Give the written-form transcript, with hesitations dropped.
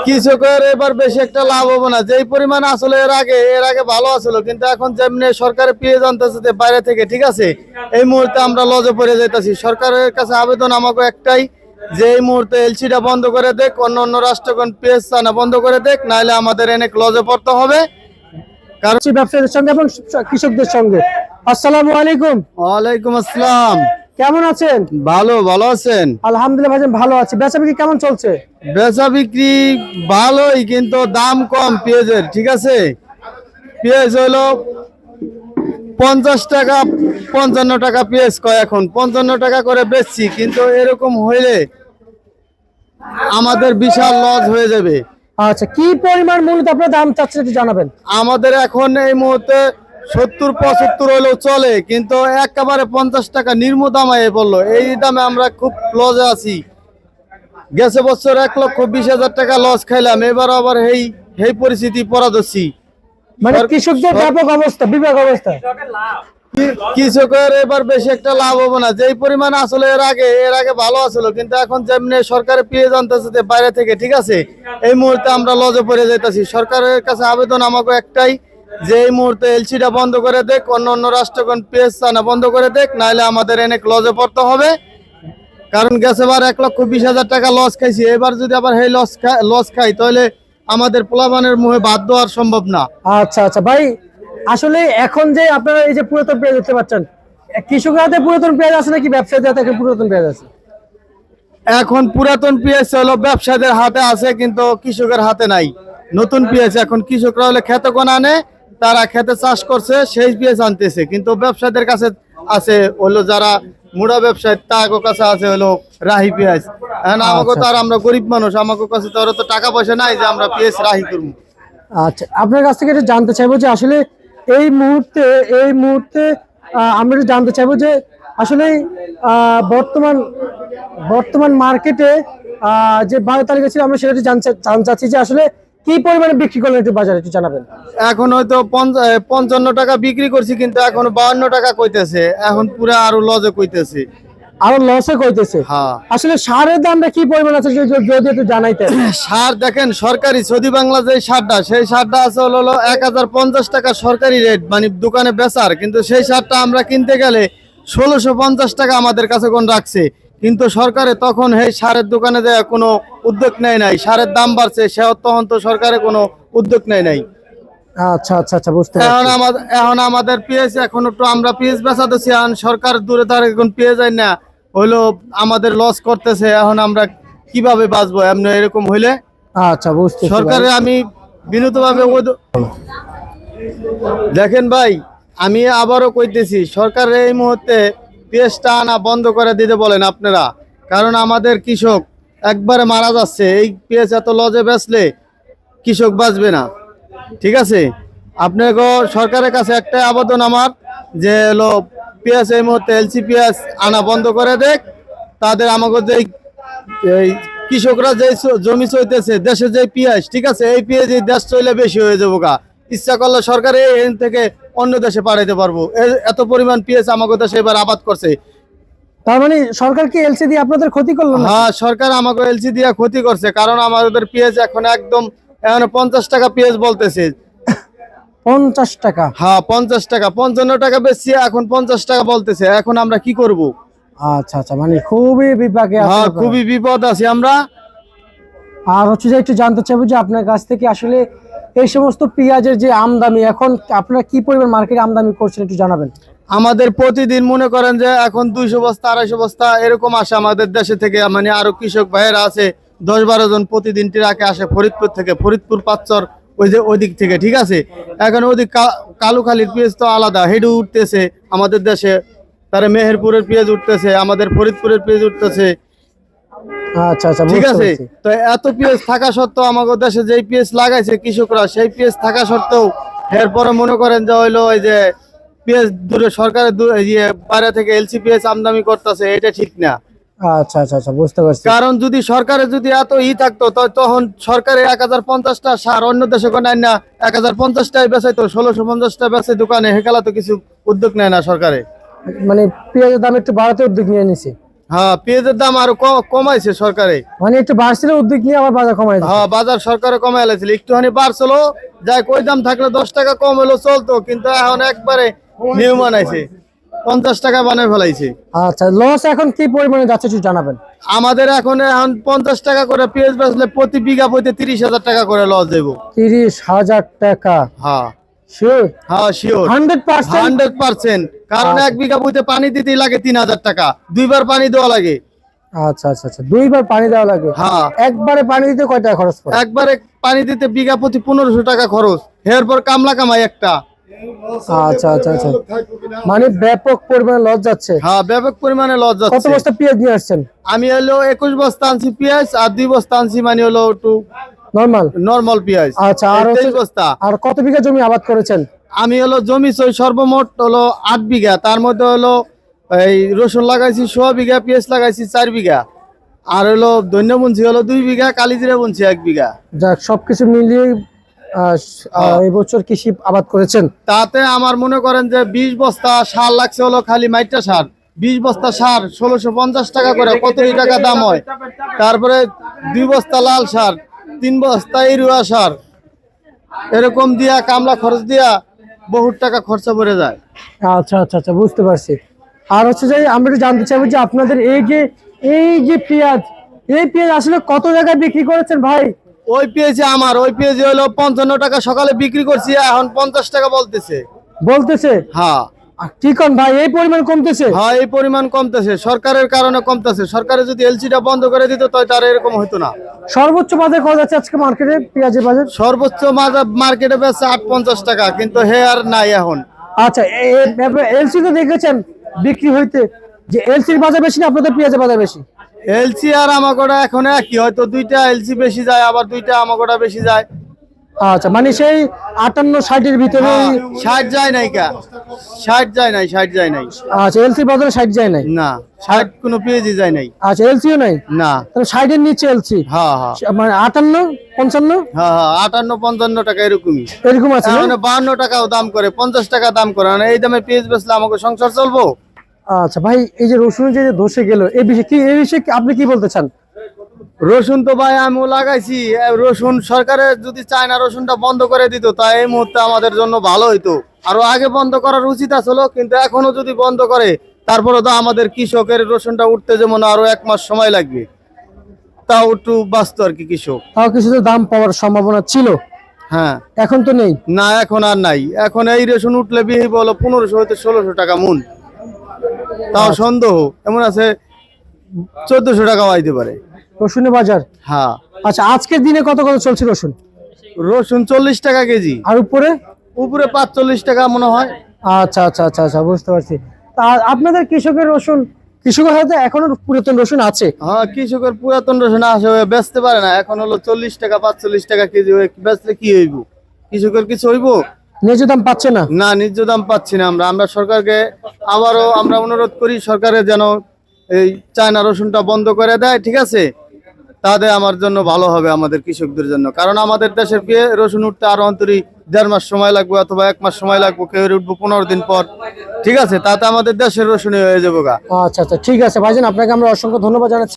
কৃষকের এবার বেশি একটা লাভ হবে না, যেই পরিমাণ আসলে এর আগে ভালো আসলো, কিন্তু এখন যেমনি সরকারে পেয়ে জানতেছে বাইরে থেকে, ঠিক আছে, এই মুহূর্তে আমরা লজে পড়ে যাইতেছি। সরকারের কাছে আবেদন আমাকে একটাই, যে এই মুহূর্তে এলসিটা বন্ধ করে দেখ, অন্য রাষ্ট্রগণ পেঁয়াজ আনা বন্ধ করে দেখ, নাহলে আমাদের অনেক লজে পড়তে হবে। কারণ ব্যবসায়ীদের সঙ্গে এবং কৃষকদের সঙ্গে। আসসালামু আলাইকুম। ওয়ালাইকুম আসসালাম। কেমন আছেন? ভালো আছেন? আলহামদুলিল্লাহ ভাইজান, ভালো আছি। বেচা বিক্রি কেমন চলছে? বেচা বিক্রি ভালোই, কিন্তু দাম কম পেঁয়াজের, ঠিক আছে। পেঁয়াজ হলো 50 টাকা 55 টাকা পেঁয়াজ কয়, এখন 55 টাকা করে বেচছি, কিন্তু এরকম হইলে আমাদের বিশাল লস হয়ে যাবে। আচ্ছা, কি পরিমাণ মূলত আপনার দাম চাচ্ছেন একটু জানাবেন। আমাদের এখন এই মুহূর্তে 70-75 হলেও চলে, কিন্তু একেবারে 50 টাকা নিম্ন দাম আয়ে পড়লো। এই দামে আমরা খুব লসে আছি। গেছে বছর 1,20,000 টাকা লস খাইলাম, এবার আবার এই পরিস্থিতি পড়া যাচ্ছি। মানে কৃষকদের ব্যাপক অবস্থা, বিবেক অবস্থা। কৃষকের এবার বেশি একটা লাভ হবে না, যেই পরিমাণ আসলে এর আগে ভালো আসলো, কিন্তু এখন যেমনি সরকারে পেয়ে জানতেছে বাইরে থেকে, ঠিক আছে, এই মুহূর্তে আমরা লজে পড়ে যাইতেছি। সরকারের কাছে আবেদন আমাকে একটাই, যে এই মুহূর্তে এলসিটা বন্ধ করে দেখ, অন্য রাষ্ট্রগণ পেঁয়াজ আনা বন্ধ করে দেখ, নাহলে আমাদের অনেক লজে পড়তে হবে। কারণ গেছে বার 1,20,000 টাকা লস খাইছি, এবার যদি আবার এই লস খাই, তাহলে আমাদের পোলাপানের মুখে বাদ দেওয়ার সম্ভব না। আচ্ছা আচ্ছা ভাই, আসলে এখন যে আপনারা এই যে পুরাতন পেঁয়াজ দেখতে পাচ্ছেন, কৃষকের হাতে পুরাতন পেঁয়াজ আছে নাকি ব্যবসায়ীদের হাতে পুরাতন পেঁয়াজ আছে? এখন পুরাতন পেঁয়াজ হলো ব্যবসায়ীদের হাতে আছে, কিন্তু কৃষকের হাতে নাই। নতুন পেঁয়াজ এখন কৃষকরা হলে খেতে কোন আনে, তারা খেতে চাষ করছে, সেই পেঁয়াজ আনতেছে, কিন্তু ব্যবসায়ীদের কাছে আছে হলো যারা মুড়া ব্যবসায়ী, তাদের কাছে আছে হলো রাহি পেঁয়াজ। আমাকে তো, আর আমরা গরিব মানুষ, আমাকে কাছে তো টাকা পয়সা নাই যে আমরা পেঁয়াজ রাহি করবো। আচ্ছা, আপনার কাছ থেকে একটু জানতে চাইবো যে আসলে এই মুহূর্তে আমরা একটু জানতে চাইবো যে আসলে বর্তমান মার্কেটে যে বাজার তালিকা ছিল, আমরা সেটা জানতে চাচ্ছি যে আসলে কি পরিমাণে বিক্রি করলেন একটু বাজারে একটু জানাবেন। এখন হয়তো 55 টাকা বিক্রি করছি, কিন্তু এখন 52 টাকা কইতেছে, এখন পুরো আরো লজে কইতেছে, আরো লসে কইতেছে। হ্যাঁ, আসলে সারের দামটা কি পরিমাণ আছে যদি একটু জানাইতেন। সার দেখেন, সরকারি সৌদি বাংলা যে সারটা, সেই সারটা আছে হলো 1050 টাকা সরকারি রেট, মানে দোকানে বেচার, কিন্তু সেই সারটা আমরা কিনতে গেলে 1650 টাকা আমাদের কাছে কোন রাখছে। কিন্তু সরকারে তখন এই সারের দোকানে যায় কোনো উদ্যোগ নেয় নাই, সারের দাম বাড়ছে, সে তখন তো সরকারে কোনো উদ্যোগ নেয় নাই। আচ্ছা আচ্ছা আচ্ছা, বুঝতে পারছি। এখন আমাদের পেঁয়াজ, এখন একটু আমরা পেঁয়াজ বেচাতেছি, এখন সরকার দূরে তার এখন পেঁয়াজ যায় না, হইলো আমাদের লস করতেছে। এখন আমরা কিভাবে বাঁচবো এমনি এরকম হইলে? আচ্ছা, বুঝতে সরকারে আমি বিনীতভাবে দেখেন ভাই, আমি আবারও কইতেছি, সরকারের এই মুহূর্তে পেঁয়াজটা আনা বন্ধ করে দিতে বলেন আপনারা। কারণ আমাদের কৃষক একবারে মারা যাচ্ছে, এই পেঁয়াজ এত লজে বেচলে কৃষক বাঁচবে না, ঠিক আছে। আপনাকে সরকারের কাছে একটা আবেদন আমার, যে হলো পেঁয়াজ এই মুহূর্তে এলসি পেঁয়াজ আনা বন্ধ করে দেখ, তাদের আমাকে যে এই কৃষকরা যে জমি চইতেছে দেশে যে পেঁয়াজ, ঠিক আছে, এই পেঁয়াজ দেশ চইলে বেশি হয়ে যাবো গা, ইচ্ছা করলে সরকারে এখান থেকে অন্য দেশে পাঠাইতে পারবো, এত পরিমাণ পেঁয়াজ আমাকে দেশে এবার আবাদ করছে। তার মানে সরকার কি এলসি দিয়ে আপনাদের ক্ষতি করলো না? হ্যাঁ, সরকার আমাকে এলসি দিয়ে ক্ষতি করছে, কারণ আমাদের পেঁয়াজ এখন একদম 50 টাকা পেঁয়াজ বলতেছে। 50 টাকা? হ্যাঁ, 50 টাকা, 55 টাকা বেশি, এখন 50 টাকা বলতেছে। এখন আমরা কি করব? আচ্ছা আচ্ছা, মানে খুবই বিপাকে আছেন। হ্যাঁ, খুবই বিপদ আছি আমরা। আর হচ্ছে যে একটু জানতে চাইবো যে আপনার কাছ থেকে আসলে এই সমস্ত পেঁয়াজের যে আমদানি, এখন আপনারা কি পরিমাণ মার্কেটে আমদানি করছেন একটু জানাবেন। আমাদের প্রতিদিন মনে করেন যে এখন 200 বস্তা 250 বস্তা এরকম আসে আমাদের দেশে থেকে, মানে আরো কৃষক ভাইয়েরা আছে 10-12 জন প্রতিদিন ট্রাকে আসে ফরিদপুর থেকে, ফরিদপুর পাঁচচর ওই দিক থেকে, ঠিক আছে। এখন ওদিক কালুখালীর পেঁয়াজ তো আলাদা, হেডু উঠতেছে আমাদের দেশে, তারে মেহেরপুরের পেঁয়াজ উঠতেছে, আমাদের ফরিদপুরের পেঁয়াজ উঠতেছে। আচ্ছা আচ্ছা, ঠিক আছে। তো এত পেঁয়াজ থাকা সত্ত্বেও আমাদের দেশে যেই পেঁয়াজ লাগাইছে কৃষকরা, সেই পেঁয়াজ থাকা সত্ত্বেও এরপরে মনে করেন যে হইলো ওই যে পেঁয়াজ দূরে সরকারের বাইরে থেকে এলসি পেঁয়াজ আমদানি করতেছে, এটা ঠিক না। আচ্ছা আচ্ছা আচ্ছা, বুঝতে পারছি। কারণ যদি সরকারে যদি এত থাকতো, তখন সরকারে 1050টা সার অন্য দেশে কোন না 1050টাই বেচাইতো, 1650টা বেচে দোকানে, হেকালা তো কিছু উদ্যোগ নেয় না সরকারে। মানে পেঁয়াজের দাম একটু বাড়াতে উদ্যোগ নিয়ে নিছে। হ্যাঁ, পেঁয়াজের দাম আরো কমাইছে সরকারে। মানে একটু বাড়ছিল, উদ্যোগ নিয়ে আবার বাজার কমাই দিচ্ছে। হ্যাঁ, বাজার সরকারে কমাই আলাইছিল, একটুখানি বাড়ছিল, যাই ওই দাম থাকলে 10 টাকা কম হলো চলতো, কিন্তু এখন একবারে নিয়ম বানাইছে, 50 টাকা বানায় ফেলাইছে। আচ্ছা, লস এখন কি পরিমাণে যাচ্ছে একটু জানাবেন। আমাদের এখন 50 টাকা করে পেঁয়াজ বেচলে প্রতি বিঘা প্রতি 30,000 টাকা করে লস দেবো। 30,000 টাকা? হ্যাঁ শিওর? হ্যাঁ শিওর, 100%? 100%। কারণ 1 বিঘা বইতে পানি দিতেই লাগে 3,000 টাকা, 2বার পানি দেওয়া লাগে। আচ্ছা আচ্ছা আচ্ছা, 2বার পানি দেওয়া লাগে? হ্যাঁ, একবারে পানি দিতে কয় টাকা খরচ পড়ে? একবারে পানি দিতে বিঘা প্রতি 1500 টাকা খরচ, এরপর কামলা কামাই একটা। আচ্ছা আচ্ছা আচ্ছা, মানে ব্যাপক পরিমাণে লস যাচ্ছে। হ্যাঁ, ব্যাপক পরিমাণে লস কত যাচ্ছে। বস্তা পেঁয়াজ নিয়ে আসছেন? আমি হলো 21 বস্তা আনছি পেঁয়াজ, আর 2 বস্তা আনছি মানে হলো একটু নরমাল? নরমাল পেঁয়াজ। আচ্ছা, আর 23 বস্তা। আর কত বিঘা জমি আবাদ করেছেন? আমি হলো জমি সর্বমোট হলো 8 বিঘা, তার মধ্যে হলো এই রসুন লাগাইছি 100 বিঘা, পেঁয়াজ লাগাইছি 4 বিঘা, আর হলো ধনিয়া বুনছি হলো 2 বিঘা, কালিজিরা বুনছি 1 বিঘা। যাক, সবকিছু মিলিয়ে এই বছর কৃষি আবাদ করেছেন। তাতে আমার মনে করেন যে 20 বস্তা সার লাগছে হলো খালি মাইটা সার, 20 বস্তা সার 1650 টাকা করে, কত টাকা দাম হয়। তারপরে 2 বস্তা লাল সার, 3 বস্তা ইউরিয়া সার, এরকম দিয়া কামলা খরচ দিয়া বহুত টাকা খরচা পড়ে যায়। আচ্ছা আচ্ছা আচ্ছা, বুঝতে পারছি। আর হচ্ছে যে আমরা একটু জানতে চাইবো যে আপনাদের এই যে পেঁয়াজ, এই পেঁয়াজ আসলে কত জায়গায় বিক্রি করেছেন ভাই? ওই পেঁয়াজে ওই পেঁয়াজে হলো 55 টাকা সকালে বিক্রি করছি, এখন 50 টাকা বলতেছে। বলতেছে? হ্যাঁ কি কোন ভাই, এই পরিমাণ কমতেছে? হ্যাঁ, এই পরিমাণ কমতেছে, সরকারের কারণে কমতেছে। সরকারে যদি এলসিটা বন্ধ করে দিত তাহলে তার এরকম হতো না। সর্বোচ্চ বাজার কত যাচ্ছে আজকে মার্কেটে পেঁয়াজের বাজার? সর্বোচ্চ মার্কেটে বেচছে 850 টাকা, কিন্তু হে আর নাই এখন। আচ্ছা, এলসি তো দেখেছেন বিক্রি হইতে, যে এলসির বাজার বেশি না আপনাদের পেঁয়াজের বাজার বেশি? এলসি আর আমাগোটা এখন একই, হয়তো 2টা এলসি বেশি যায়, আবার 2টা আমাগোটা বেশি যায়। আচ্ছা, মানে সেই 58-60-এর ভিতরে? 60 যায় নাই, 60 যায় নাই, 60 যায় নাই। আচ্ছা, এলসি বাজারে 60 যায় নাই? না, 60 কোনো পেঁয়াজই যায় নাই। আচ্ছা, এলসিও নাই? না। তাহলে 60-এর নিচে এলসি? হ্যাঁ হ্যাঁ মানে 58-55? হ্যাঁ হ্যাঁ, 58-55 টাকা এরকমই। এরকম আছে না? মানে 52 টাকাও দাম করে, 50 টাকা দাম করে, মানে এই দামে পেঁয়াজ বেচলে আমাকে সংসার চলবো? আচ্ছা ভাই, এই যে রসুন যে ধসে গেল, এই বিষয়ে আপনি কি বলতে চান? রসুন তো ভাই আমিও লাগাইছি, রসুন সরকারে যদি চায় না রসুনটা বন্ধ করে দিত তা এই মুহূর্তে আমাদের জন্য ভালো হইতো। আরো আগে বন্ধ করার উচিত আসলো, কিন্তু এখনো যদি বন্ধ করে তারপরে তো আমাদের কৃষকের রসুনটা উঠতে যেমন আরো 1 মাস সময় লাগবে, তাও একটু বাঁচতো আর কি কৃষক। তাও কিছু তো দাম পাওয়ার সম্ভাবনা ছিল, হ্যাঁ। এখন তো নেই। না, এখন আর নাই। এখন এই রসুন উঠলে বিহি বলো 1500 হইতে 1600 টাকা মন, তাও সন্দেহ, এমন আছে 1400 টাকাও আইতে পারে রসুনের বাজার। হ্যাঁ। আচ্ছা, আজকের দিনে কত কত চলছে রসুন? রসুন 40 টাকা কেজি, আর উপরে? উপরে 45 টাকা মনে হয়। আচ্ছা আচ্ছা আচ্ছা আচ্ছা, বুঝতে পারছি। তা আপনাদের কৃষকের হয়তো এখনো পুরাতন রসুন আছে? হ্যাঁ, কৃষকের পুরাতন রসুন আসে, বেচতে পারে না, এখন হলো 40 টাকা 45 টাকা কেজি, বেচলে কি হইব? কৃষকের কিছু হইব? ন্যায্য দাম পাচ্ছে না? না, ন্যায্য দাম পাচ্ছি না। আমরা সরকারকে আবারও আমরা অনুরোধ করি, সরকারে যেন এই চায়না রসুনটা বন্ধ করে দেয়, ঠিক আছে? তাহলে আমার জন্য ভালো হবে, আমাদের কৃষকদের জন্য। কারণ আমাদের দেশের রসুন উঠতে আরো অন্তরি 1.5 মাস সময় লাগবে, অথবা 1 মাস সময় লাগবে, কেউ উঠবো 15 দিন পর, ঠিক আছে? তাতে আমাদের দেশের রসুন হয়ে যাবো গা। আচ্ছা আচ্ছা, ঠিক আছে ভাইজান, আপনাকে আমরা অসংখ্য ধন্যবাদ জানাচ্ছি।